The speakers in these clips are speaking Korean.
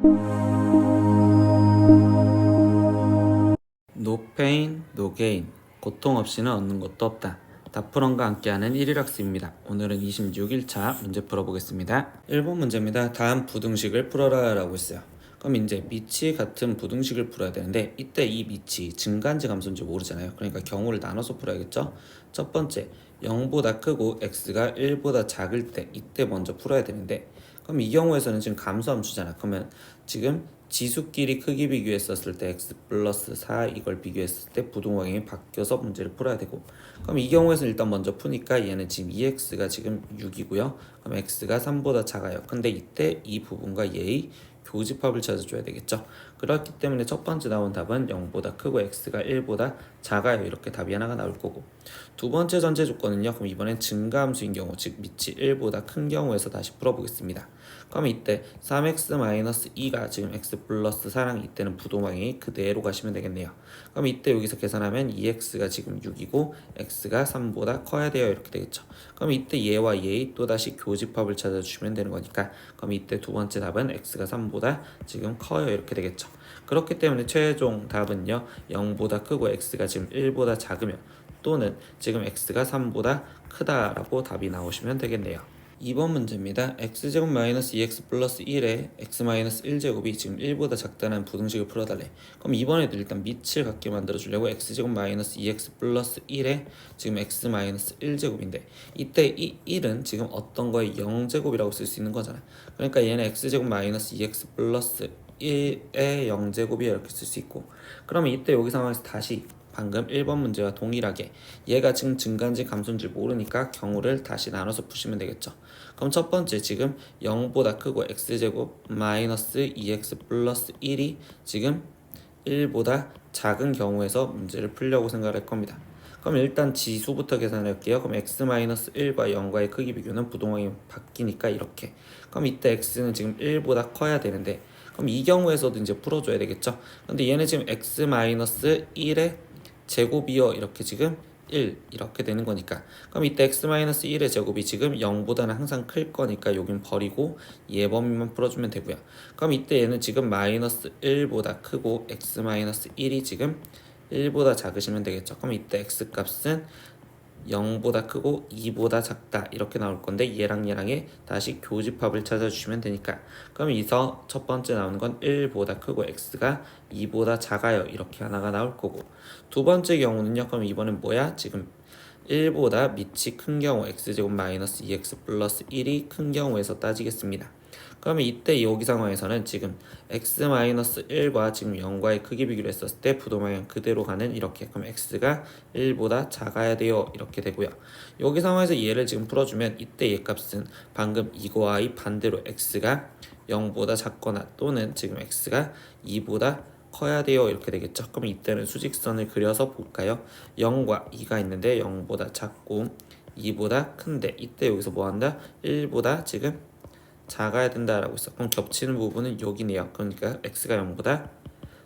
No pain, no gain. 고통 없이는 얻는 것도 없다. 다프런과 함께하는 1일학습입니다. 오늘은 26일차 문제 풀어보겠습니다. 1번 문제입니다. 다음 부등식을 풀어라 라고 했어요. 그럼 이제 밑이 같은 부등식을 풀어야 되는데 이때 이 밑이 증가인지 감소인지 모르잖아요. 그러니까 경우를 나눠서 풀어야겠죠. 첫 번째 0보다 크고 x가 1보다 작을 때 이때 먼저 풀어야 되는데 그럼 이 경우에서는 지금 감소함 주잖아. 그러면 지금 지수끼리 크기 비교했었을 때 x 플러스 4 이걸 비교했을 때 부등호방향이 바뀌어서 문제를 풀어야 되고 그럼 이 경우에서는 일단 먼저 푸니까 얘는 지금 2x가 지금 6이고요. 그럼 x가 3보다 작아요. 근데 이때 이 부분과 얘의 교집합을 찾아줘야 되겠죠. 그렇기 때문에 첫 번째 나온 답은 0보다 크고 x가 1보다 작아요. 이렇게 답이 하나가 나올 거고 두 번째 전제 조건은요. 그럼 이번엔 증가함수인 경우 즉 밑이 1보다 큰 경우에서 다시 풀어보겠습니다. 그럼 이때 3x-2가 지금 x 플러스 4랑 이때는 부동방향이 그대로 가시면 되겠네요. 그럼 이때 여기서 계산하면 2x가 지금 6이고 x가 3보다 커야 돼요. 이렇게 되겠죠. 그럼 이때 얘와 얘의 또다시 교집합을 찾아주시면 되는 거니까 그럼 이때 두 번째 답은 x가 3보다 지금 커요. 이렇게 되겠죠. 그렇기 때문에 최종 답은요. 0보다 크고 x가 지금 1보다 작으면 또는 지금 x가 3보다 크다라고 답이 나오시면 되겠네요. 2번 문제입니다. x제곱 마이너스 2x 플러스 1에 x 마이너스 1제곱이 지금 1보다 작다는 부등식을 풀어달래. 그럼 이번에도 일단 밑을 갖게 만들어주려고 x제곱 마이너스 2x 플러스 1에 지금 x 마이너스 1제곱인데 이때 이 1은 지금 어떤 거에 0제곱이라고 쓸 수 있는 거잖아. 그러니까 얘는 x제곱 마이너스 2x 플러스 1의 0제곱이 이렇게 쓸 수 있고 그러면 이때 여기 상황에서 다시 방금 1번 문제와 동일하게 얘가 지금 증가인지 감소인지 모르니까 경우를 다시 나눠서 푸시면 되겠죠. 그럼 첫 번째 지금 0보다 크고 x제곱 마이너스 2x 플러스 1이 지금 1보다 작은 경우에서 문제를 풀려고 생각할 겁니다. 그럼 일단 지수부터 계산할게요. 그럼 x-1과 0과의 크기 비교는 부동항이 바뀌니까 이렇게. 그럼 이때 x는 지금 1보다 커야 되는데 그럼 이 경우에서도 이제 풀어줘야 되겠죠. 근데 얘는 지금 x-1의 제곱이요 이렇게 지금 1 이렇게 되는 거니까 그럼 이때 x-1의 제곱이 지금 0보다는 항상 클 거니까 여긴 버리고 얘 범위만 풀어주면 되고요. 그럼 이때 얘는 지금 마이너스 1보다 크고 x-1이 지금 1보다 작으시면 되겠죠. 그럼 이때 x값은 0보다 크고 2보다 작다 이렇게 나올 건데 얘랑 얘랑의 다시 교집합을 찾아주시면 되니까 그럼 여기서 첫 번째 나오는 건 1보다 크고 x가 2보다 작아요 이렇게 하나가 나올 거고 두 번째 경우는요. 그럼 이번엔 뭐야? 지금 1보다 밑이 큰 경우 x제곱 마이너스 2x 플러스 1이 큰 경우에서 따지겠습니다. 그러면 이때 여기 상황에서는 지금 x-1과 지금 0과의 크기 비교를 했었을 때 부동방향 그대로 가는 이렇게 그럼 x가 1보다 작아야 돼요 이렇게 되고요. 여기 상황에서 얘를 지금 풀어주면 이때 얘 값은 방금 이거와의 반대로 x가 0보다 작거나 또는 지금 x가 2보다 커야 돼요 이렇게 되겠죠. 그럼 이때는 수직선을 그려서 볼까요? 0과 2가 있는데 0보다 작고 2보다 큰데 이때 여기서 뭐한다? 1보다 지금 작아야 된다라고 했어. 그럼 겹치는 부분은 여기네요. 그러니까 x가 0보다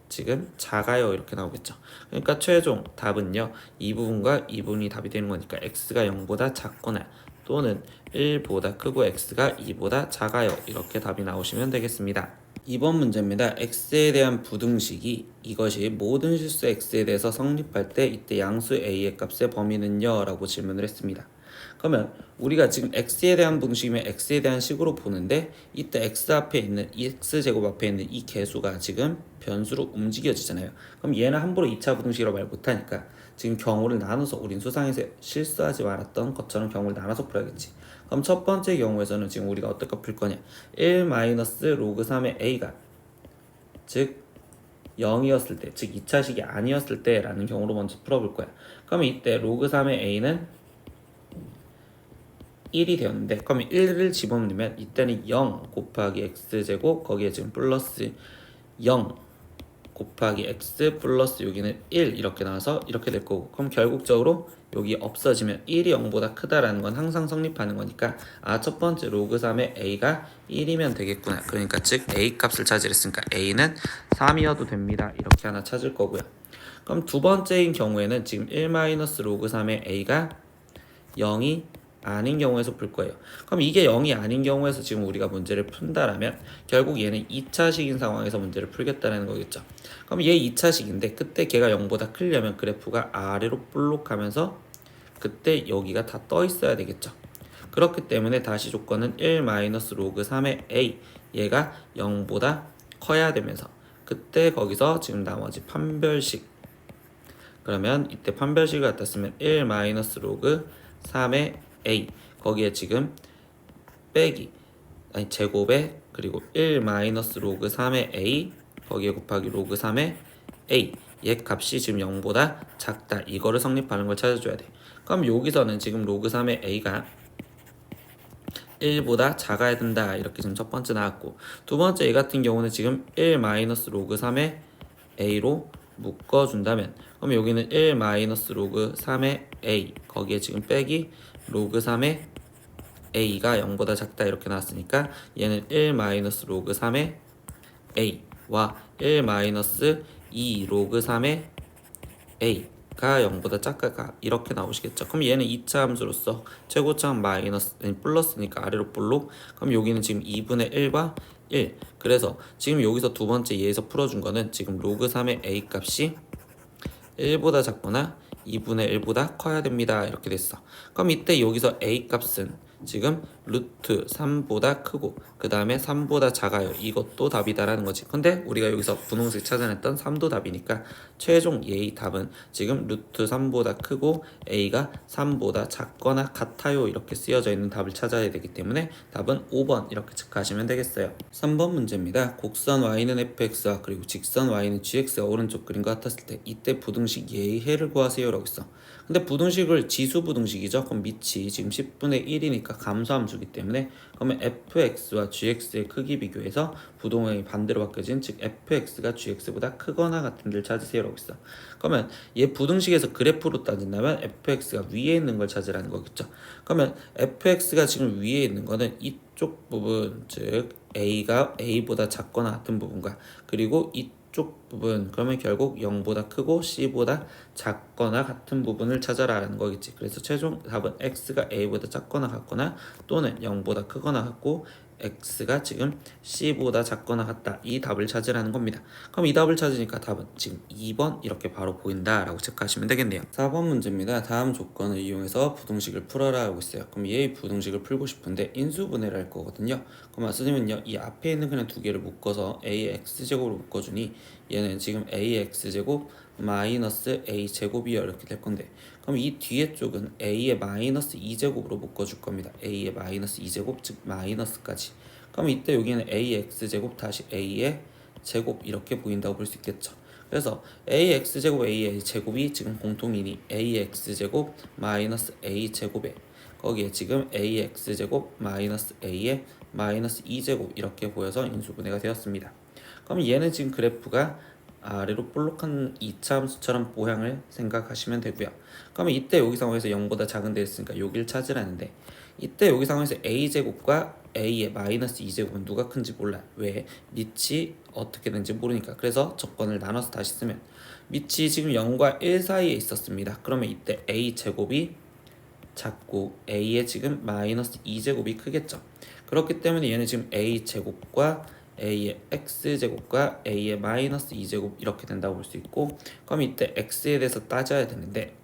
지금 작아요 이렇게 나오겠죠. 그러니까 최종 답은요. 이 부분과 이 부분이 답이 되는 거니까 x가 0보다 작거나 또는 1보다 크고 x가 2보다 작아요 이렇게 답이 나오시면 되겠습니다. 2번 문제입니다. x에 대한 부등식이 이것이 모든 실수 x에 대해서 성립할 때 이때 양수 a의 값의 범위는요? 라고 질문을 했습니다. 그러면 우리가 지금 x에 대한 부등식이면 x에 대한 식으로 보는데 이때 x 앞에 있는 x제곱 앞에 있는 이 개수가 지금 변수로 움직여지잖아요. 그럼 얘는 함부로 2차 부등식이라고 말 못하니까 지금 경우를 나눠서 우린 수상에서 실수하지 말았던 것처럼 경우를 나눠서 풀어야겠지. 그럼 첫 번째 경우에서는 지금 우리가 어떻게 풀 거냐 1-로그 3의 a가 즉 0이었을 때, 즉 2차식이 아니었을 때 라는 경우로 먼저 풀어볼 거야. 그러면 이때 로그 3의 a는 1이 되었는데 그러면 1을 집어넣으면 이때는 0 곱하기 x제곱 거기에 지금 플러스 0 곱하기 x 플러스 여기는 1 이렇게 나와서 이렇게 될 거고 그럼 결국적으로 여기 없어지면 1이 0보다 크다라는 건 항상 성립하는 거니까 첫 번째 로그 3의 a가 1이면 되겠구나. 그러니까 즉 a 값을 찾으랬으니까 a는 3이어도 됩니다. 이렇게 하나 찾을 거고요. 그럼 두 번째인 경우에는 지금 1-로그 3의 a가 0이 아닌 경우에서 풀 거예요. 그럼 이게 0이 아닌 경우에서 지금 우리가 문제를 푼다라면 결국 얘는 2차식인 상황에서 문제를 풀겠다는 거겠죠. 그럼 얘 2차식인데 그때 걔가 0보다 크려면 그래프가 아래로 볼록하면서 그때 여기가 다 떠 있어야 되겠죠. 그렇기 때문에 다시 조건은 1-로그 3의 a 얘가 0보다 커야 되면서 그때 거기서 지금 나머지 판별식 그러면 이때 판별식을 갖다 쓰면 1-로그 3의 a 거기에 지금 빼기 아니 제곱에 그리고 1-로그 3의 a 거기에 곱하기 로그 3의 a 얘 값이 지금 0보다 작다 이거를 성립하는 걸 찾아줘야 돼. 그럼 여기서는 지금 로그 3의 a가 1보다 작아야 된다 이렇게 지금 첫 번째 나왔고 두 번째 a 같은 경우는 지금 1-로그 3의 a로 묶어준다면 그럼 여기는 1-로그 3의 a 거기에 지금 빼기 로그 3의 a가 0보다 작다 이렇게 나왔으니까 얘는 1-로그 3의 a와 1-2 로그 3의 a가 0보다 작을까 이렇게 나오시겠죠. 그럼 얘는 2차 함수로서 최고차는 마이너스 플러스니까 아래로 볼록 그럼 여기는 지금 2분의 1과 1 그래서 지금 여기서 두 번째 예에서 풀어준 거는 지금 로그 3의 a 값이 1보다 작거나 2분의 1보다 커야 됩니다 이렇게 됐어. 그럼 이때 여기서 a 값은 지금 루트 3보다 크고 그 다음에 3보다 작아요 이것도 답이다라는 거지. 근데 우리가 여기서 분홍색 찾아냈던 3도 답이니까 최종 얘의 답은 지금 루트 3보다 크고 a가 3보다 작거나 같아요 이렇게 쓰여져 있는 답을 찾아야 되기 때문에 답은 5번 이렇게 체크하시면 되겠어요. 3번 문제입니다. 곡선 y는 fx와 그리고 직선 y는 gx가 오른쪽 그림과 같았을 때 이때 부등식 얘의 해를 구하세요 라고 있어. 근데 부등식을 지수 부등식이죠. 그럼 밑이 지금 10분의 1이니까 감소함수기 때문에 그러면 fx와 gx의 크기 비교해서 부동형이 반대로 바뀌어진 즉 fx가 gx보다 크거나 같은 데를 찾으세요 라고 있어. 그러면 얘 부등식에서 그래프로 따진다면 fx가 위에 있는 걸 찾으라는 거겠죠. 그러면 fx가 지금 위에 있는 거는 이쪽 부분 즉 a가 a보다 작거나 같은 부분과 그리고 이쪽 부분 그러면 결국 0보다 크고 c보다 작거나 같은 부분을 찾아라는 거겠지. 그래서 최종 답은 x가 a보다 작거나 같거나 또는 0보다 크거나 같고 x가 지금 c보다 작거나 같다 이 답을 찾으라는 겁니다. 그럼 이 답을 찾으니까 답은 지금 2번 이렇게 바로 보인다 라고 체크하시면 되겠네요. 4번 문제입니다. 다음 조건을 이용해서 부등식을 풀어라 하고 있어요. 그럼 얘의 부등식을 풀고 싶은데 인수분해를 할 거거든요. 그럼 선생님은요 이 앞에 있는 그냥 두 개를 묶어서 ax제곱으로 묶어주니 얘는 지금 ax제곱 마이너스 a제곱이요 이렇게 될 건데 그럼 이 뒤에 쪽은 a의 마이너스 2제곱으로 묶어줄 겁니다. a의 마이너스 2제곱 즉 마이너스까지. 그럼 이때 여기는 ax제곱 다시 a의 제곱 이렇게 보인다고 볼 수 있겠죠. 그래서 ax제곱 a제곱이 지금 공통이니 ax제곱 마이너스 a제곱에 거기에 지금 ax제곱 마이너스 a의 마이너스 2제곱 이렇게 보여서 인수분해가 되었습니다. 그럼 얘는 지금 그래프가 아래로 볼록한 2차 함수처럼 모양을 생각하시면 되고요. 그러면 이때 여기 상황에서 0보다 작은 데 있으니까 여기를 찾으라는데 이때 여기 상황에서 a제곱과 a의 마이너스 2제곱은 누가 큰지 몰라요. 왜? 밑이 어떻게 되는지 모르니까. 그래서 조건을 나눠서 다시 쓰면 밑이 지금 0과 1 사이에 있었습니다. 그러면 이때 a제곱이 작고 a의 지금 마이너스 2제곱이 크겠죠. 그렇기 때문에 얘는 지금 a제곱과 a의 x제곱과 a의 마이너스 2제곱 이렇게 된다고 볼 수 있고 그럼 이때 x에 대해서 따져야 되는데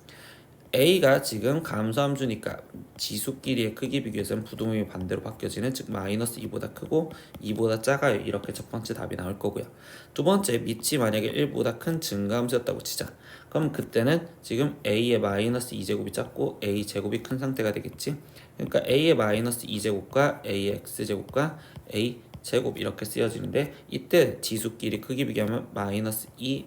a가 지금 감소함수니까 지수끼리의 크기 비교해서는 부동형이 반대로 바뀌어지는 즉 마이너스 2보다 크고 2보다 작아요 이렇게 첫 번째 답이 나올 거고요. 두 번째 밑이 만약에 1보다 큰 증가함수였다고 치자. 그럼 그때는 지금 a의 마이너스 2제곱이 작고 a 제곱이 큰 상태가 되겠지. 그러니까 a의 마이너스 2제곱과 a의 x제곱과 a 제곱 이렇게 쓰여지는데 이때 지수끼리 크기 비교하면 마이너스 2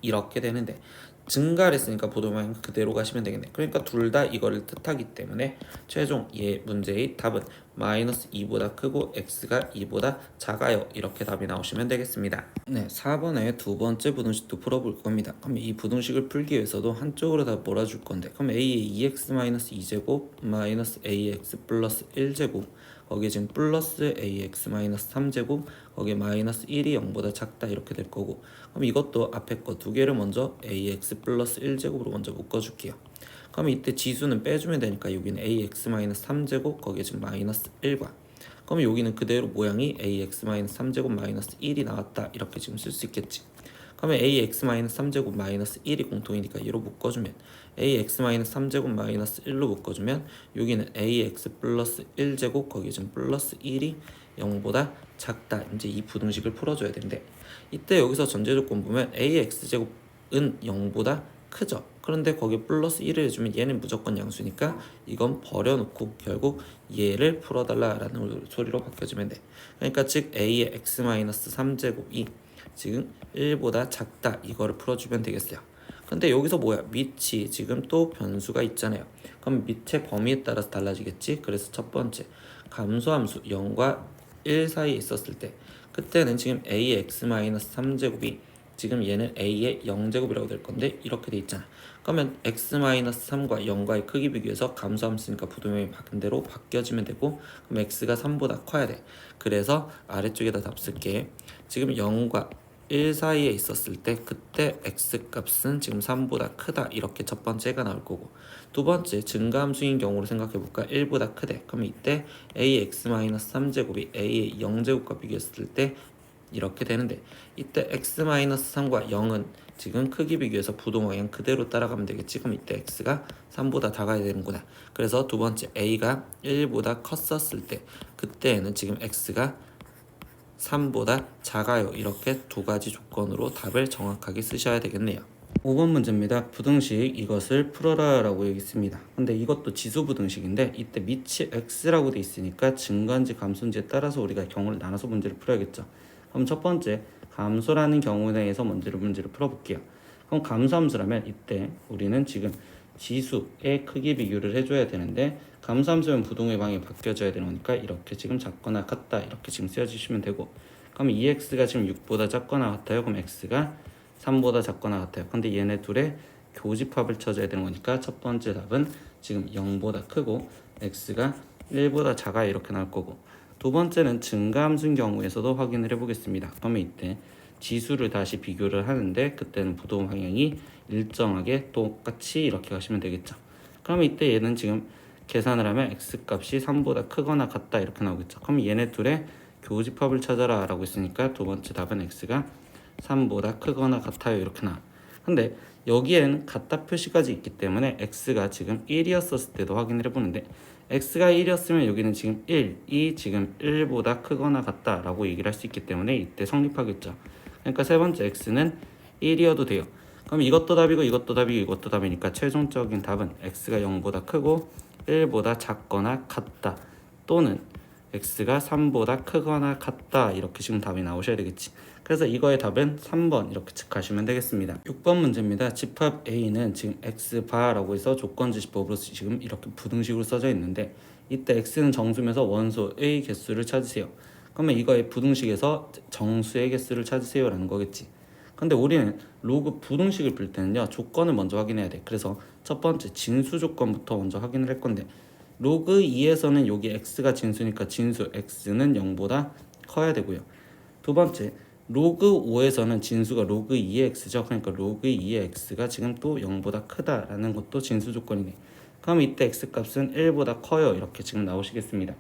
이렇게 되는데 증가를 했으니까 부동형 그대로 가시면 되겠네. 그러니까 둘 다 이거를 뜻하기 때문에 최종 얘 문제의 답은 마이너스 2보다 크고 x가 2보다 작아요 이렇게 답이 나오시면 되겠습니다. 네, 4번에 두 번째 부등식도 풀어볼 겁니다. 그럼 이 부등식을 풀기 위해서도 한쪽으로 다 몰아줄 건데 그럼 a의 2x 마이너스 2제곱 마이너스 ax 플러스 1제곱 거기에 지금 플러스 ax 마이너스 3제곱 거기에 마이너스 1이 0보다 작다 이렇게 될 거고 그럼 이것도 앞에 거 두 개를 먼저 ax 플러스 1제곱으로 먼저 묶어줄게요. 그럼 이때 지수는 빼주면 되니까 여기는 ax-3제곱 거기에 지금 마이너스 1과 그럼 여기는 그대로 모양이 ax-3제곱 마이너스 1이 나왔다 이렇게 지금 쓸 수 있겠지. 그러면 ax-3제곱 마이너스 1이 공통이니까 2로 묶어주면 ax-3제곱 마이너스 1로 묶어주면 여기는 ax 플러스 1제곱 거기에 지금 플러스 1이 0보다 작다. 이제 이 부등식을 풀어줘야 되는데 이때 여기서 전제조건 보면 ax제곱은 0보다 크죠. 그런데 거기에 플러스 1을 해주면 얘는 무조건 양수니까 이건 버려놓고 결국 얘를 풀어달라라는 소리로 바뀌어주면 돼. 그러니까 즉 a의 x-3제곱이 지금 1보다 작다 이거를 풀어주면 되겠어요. 근데 여기서 뭐야? 밑이 지금 또 변수가 있잖아요. 그럼 밑의 범위에 따라서 달라지겠지? 그래서 첫 번째 감소함수 0과 1 사이에 있었을 때 그때는 지금 a의 x-3제곱이 지금 얘는 a의 0제곱이라고 될 건데 이렇게 돼 있잖아. 그러면 x-3과 0과의 크기 비교해서 감소함수니까 부동형이 반대로 바뀌어지면 되고 그럼 x가 3보다 커야 돼. 그래서 아래쪽에다 답 쓸게. 지금 0과 1 사이에 있었을 때 그때 x값은 지금 3보다 크다 이렇게 첫 번째가 나올 거고 두 번째 증가함수인 경우로 생각해 볼까? 1보다 크대. 그럼 이때 ax-3제곱이 a의 0제곱과 비교했을 때 이렇게 되는데 이때 x-3과 0은 지금 크기 비교해서 부동항 그대로 따라가면 되겠지. 그럼 이때 x가 3보다 작아야 되는구나. 그래서 두 번째 a가 1보다 컸었을 때 그때에는 지금 x가 3보다 작아요. 이렇게 두 가지 조건으로 답을 정확하게 쓰셔야 되겠네요. 5번 문제입니다. 부등식 이것을 풀어라 라고 여기 있습니다. 근데 이것도 지수 부등식인데 이때 밑이 x라고 돼 있으니까 증가인지 감소인지에 따라서 우리가 경우를 나눠서 문제를 풀어야겠죠. 그럼 첫 번째 감소라는 경우에 대해서 문제를 풀어볼게요. 그럼 감소함수라면 이때 우리는 지금 지수의 크기 비교를 해줘야 되는데 감소함수면 부동의 방이 바뀌어져야 되는 거니까 이렇게 지금 작거나 같다 이렇게 지금 쓰여주시면 되고 그럼 2x가 지금 6보다 작거나 같아요. 그럼 x가 3보다 작거나 같아요. 근데 얘네 둘의 교집합을 쳐줘야 되는 거니까 첫 번째 답은 지금 0보다 크고 x가 1보다 작아 이렇게 나올 거고 두 번째는 증가함수인 경우에서도 확인을 해보겠습니다. 그러면 이때 지수를 다시 비교를 하는데 그때는 부동 방향이 일정하게 똑같이 이렇게 가시면 되겠죠. 그러면 이때 얘는 지금 계산을 하면 x값이 3보다 크거나 같다 이렇게 나오겠죠. 그럼 얘네 둘의 교집합을 찾아라 라고 했으니까 두 번째 답은 x가 3보다 크거나 같아요 이렇게 나와. 근데 여기에는 같다 표시까지 있기 때문에 x가 지금 1이었을 때도 확인을 해보는데 x가 1이었으면 여기는 지금 1이 지금 1보다 크거나 같다 라고 얘기를 할 수 있기 때문에 이때 성립하겠죠. 그러니까 세 번째 x는 1이어도 돼요. 그럼 이것도 답이고 이것도 답이고 이것도 답이니까 최종적인 답은 x가 0보다 크고 1보다 작거나 같다 또는 x가 3보다 크거나 같다 이렇게 지금 답이 나오셔야 되겠지. 그래서 이거의 답은 3번 이렇게 체크하시면 되겠습니다. 6번 문제입니다. 집합 A는 지금 x바라고 해서 조건지시법으로 지금 이렇게 부등식으로 써져 있는데 이때 x는 정수면서 원소의 개수를 찾으세요. 그러면 이거의 부등식에서 정수의 개수를 찾으세요 라는 거겠지. 근데 우리는 로그 부등식을 풀 때는요 조건을 먼저 확인해야 돼. 그래서 첫 번째 진수 조건부터 먼저 확인을 할 건데 로그 2에서는 여기 x가 진수니까 진수 x는 0보다 커야 되고요. 두 번째 로그 5에서는 진수가 로그 2의 x죠. 그러니까 로그 2의 x가 지금 또 0보다 크다라는 것도 진수 조건이네. 그럼 이때 x값은 1보다 커요. 이렇게 지금 나오시겠습니다.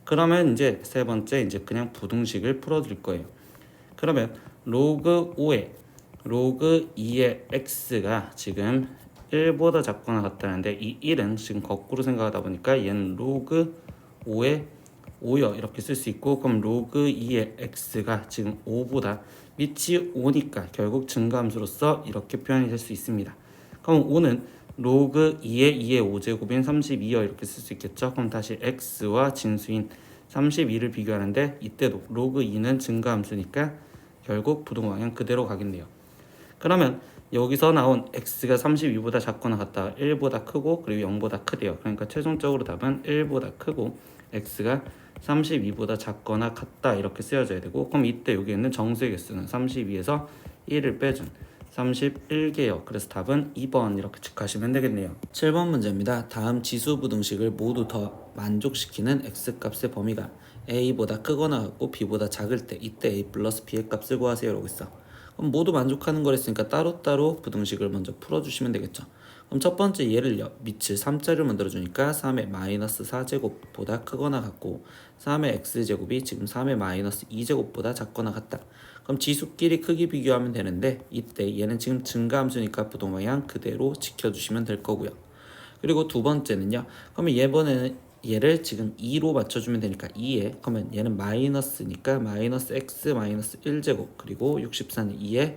그러면 이제 세 번째 이제 그냥 부등식을 풀어드릴 거예요. 그러면 로그 5에 로그 2의 x가 지금 1보다 작거나 같다는데 이 1은 지금 거꾸로 생각하다 보니까 얘는 로그 5의 5요 이렇게 쓸 수 있고 그럼 로그 2의 x가 지금 5보다 밑이 5니까 결국 증가함수로서 이렇게 표현이 될 수 있습니다. 그럼 5는 로그 2의 5제곱인 32요 이렇게 쓸 수 있겠죠. 그럼 다시 x와 진수인 32를 비교하는데 이때도 로그 2는 증가함수니까 결국 부동방향 그대로 가겠네요. 그러면 여기서 나온 x가 32보다 작거나 같다 1보다 크고 그리고 0보다 크대요. 그러니까 최종적으로 답은 1보다 크고 x가 32보다 작거나 같다 이렇게 쓰여져야 되고 그럼 이때 여기 있는 정수의 개수는 32에서 1을 빼준 31개요. 그래서 답은 2번 이렇게 체크하시면 되겠네요. 7번 문제입니다. 다음 지수 부등식을 모두 더 만족시키는 x값의 범위가 a보다 크거나 같고 b보다 작을 때 이때 a 플러스 b의 값을 구하세요 라고 있어. 그럼 모두 만족하는 거랬으니까 따로따로 부등식을 먼저 풀어주시면 되겠죠. 그럼 첫 번째 얘를요, 밑을 3자를 만들어주니까 3의 마이너스 4제곱보다 크거나 같고 3의 x제곱이 지금 3의 마이너스 2제곱보다 작거나 같다. 그럼 지수끼리 크기 비교하면 되는데 이때 얘는 지금 증가함수니까 부동방향 그대로 지켜주시면 될 거고요. 그리고 두 번째는요, 그러면 이번에는 얘를 지금 2로 맞춰주면 되니까 2에, 그러면 얘는 마이너스니까 마이너스 x 마이너스 1제곱, 그리고 64는 2에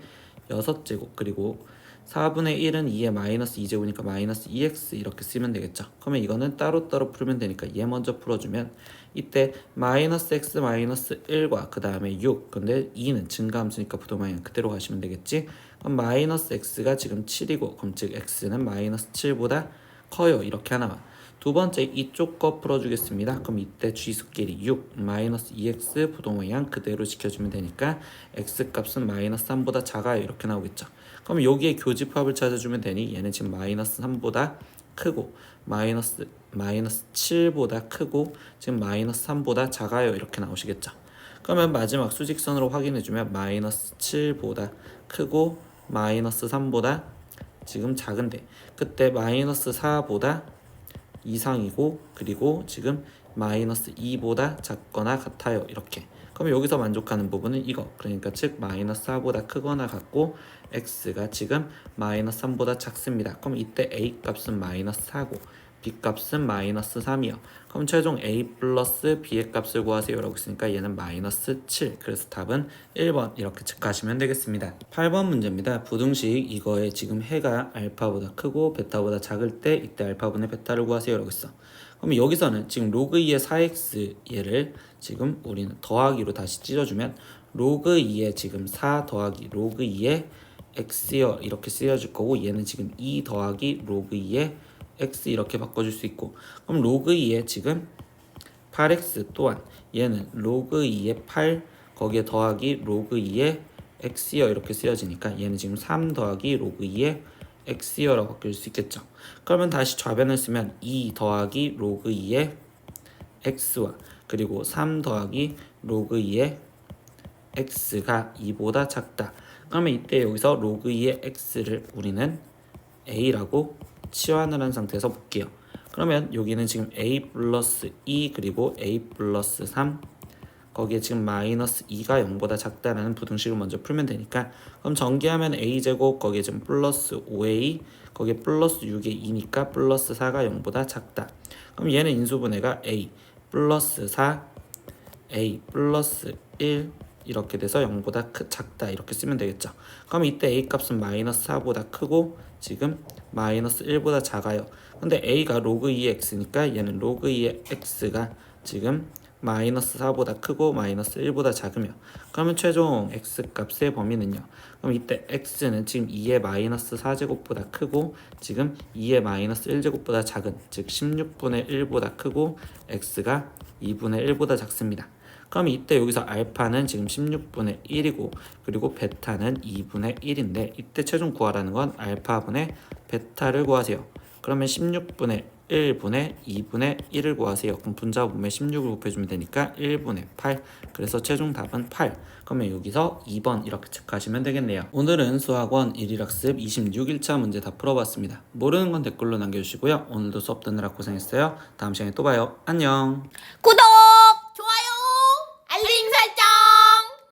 6제곱, 그리고 4분의 1은 2에 마이너스 2제곱이니까 마이너스 2x 이렇게 쓰면 되겠죠. 그러면 이거는 따로따로 풀면 되니까 얘 먼저 풀어주면 이때 마이너스 x 마이너스 1과 그 다음에 6, 근데 2는 증가함수니까 부동방향 그대로 가시면 되겠지. 그럼 마이너스 x가 지금 7이고 그럼 즉 x는 마이너스 7보다 커요. 이렇게 하나만. 두 번째 이쪽 거 풀어주겠습니다. 그럼 이때 쥐수끼리 6 마이너스 2x 부동방향 그대로 지켜주면 되니까 x 값은 마이너스 3보다 작아요. 이렇게 나오겠죠. 그럼 여기에 교집합을 찾아주면 되니 얘는 지금 마이너스 3보다 크고 마이너스 7보다 크고 지금 마이너스 3보다 작아요. 이렇게 나오시겠죠. 그러면 마지막 수직선으로 확인해주면 마이너스 7보다 크고 마이너스 3보다 지금 작은데 그때 마이너스 4보다 이상이고 그리고 지금 마이너스 2보다 작거나 같아요. 이렇게. 그럼 여기서 만족하는 부분은 이거. 그러니까 즉 마이너스 4보다 크거나 같고 x가 지금 마이너스 3보다 작습니다. 그럼 이때 a 값은 마이너스 4고 b 값은 마이너스 3이요. 그럼 최종 a 플러스 b의 값을 구하세요 라고 했으니까 얘는 마이너스 7. 그래서 답은 1번 이렇게 체크하시면 되겠습니다. 8번 문제입니다. 부등식 이거에 지금 해가 알파보다 크고 베타보다 작을 때 이때 알파분의 베타를 구하세요 라고 했어. 그럼 여기서는 지금 로그 2의 4x 얘를 지금 우리는 더하기로 다시 찢어주면 로그 2의 지금 4 더하기 로그 2의 x요 이렇게 쓰여질 거고 얘는 지금 2 더하기 로그 2의 x 이렇게 바꿔줄 수 있고 그럼 로그 2의 지금 8x 또한 얘는 로그 2의 8 거기에 더하기 로그 2의 x요 이렇게 쓰여지니까 얘는 지금 3 더하기 로그 2의 x요라고 바뀔 수 있겠죠. 그러면 다시 좌변을 쓰면 2 더하기 로그 2의 x와 그리고 3 더하기 로그 2의 x가 2보다 작다. 그러면 이때 여기서 로그 2의 x를 우리는 a라고 치환을 한 상태에서 볼게요. 그러면 여기는 지금 a 플러스 2 그리고 a 플러스 3 거기에 지금 마이너스 2가 0보다 작다라는 부등식을 먼저 풀면 되니까 그럼 전개하면 a제곱 거기에 지금 플러스 5a 거기에 플러스 6의 2니까 플러스 4가 0보다 작다. 그럼 얘는 인수분해가 a 플러스 4 a 플러스 1 이렇게 돼서 0보다 작다 이렇게 쓰면 되겠죠. 그럼 이때 a 값은 마이너스 4보다 크고 지금 마이너스 1보다 작아요. 근데 a가 로그 2의 x니까 얘는 로그 2의 x가 지금 마이너스 4보다 크고 마이너스 1보다 작으며 그러면 최종 x 값의 범위는요. 그럼 이때 x는 지금 2의 마이너스 4제곱보다 크고 지금 2의 마이너스 1제곱보다 작은 즉 16분의 1보다 크고 x가 2분의 1보다 작습니다. 그럼 이때 여기서 알파는 지금 16분의 1이고 그리고 베타는 2분의 1인데 이때 최종 구하라는 건 알파분의 베타를 구하세요. 그러면 16분의 1분의 2분의 1을 구하세요. 그럼 분자분의 16을 곱해주면 되니까 1분의 8. 그래서 최종 답은 8. 그러면 여기서 2번 이렇게 체크하시면 되겠네요. 오늘은 수학원 1일학습 26일차 문제 다 풀어봤습니다. 모르는 건 댓글로 남겨주시고요. 오늘도 수업 듣느라 고생했어요. 다음 시간에 또 봐요. 안녕. 구독!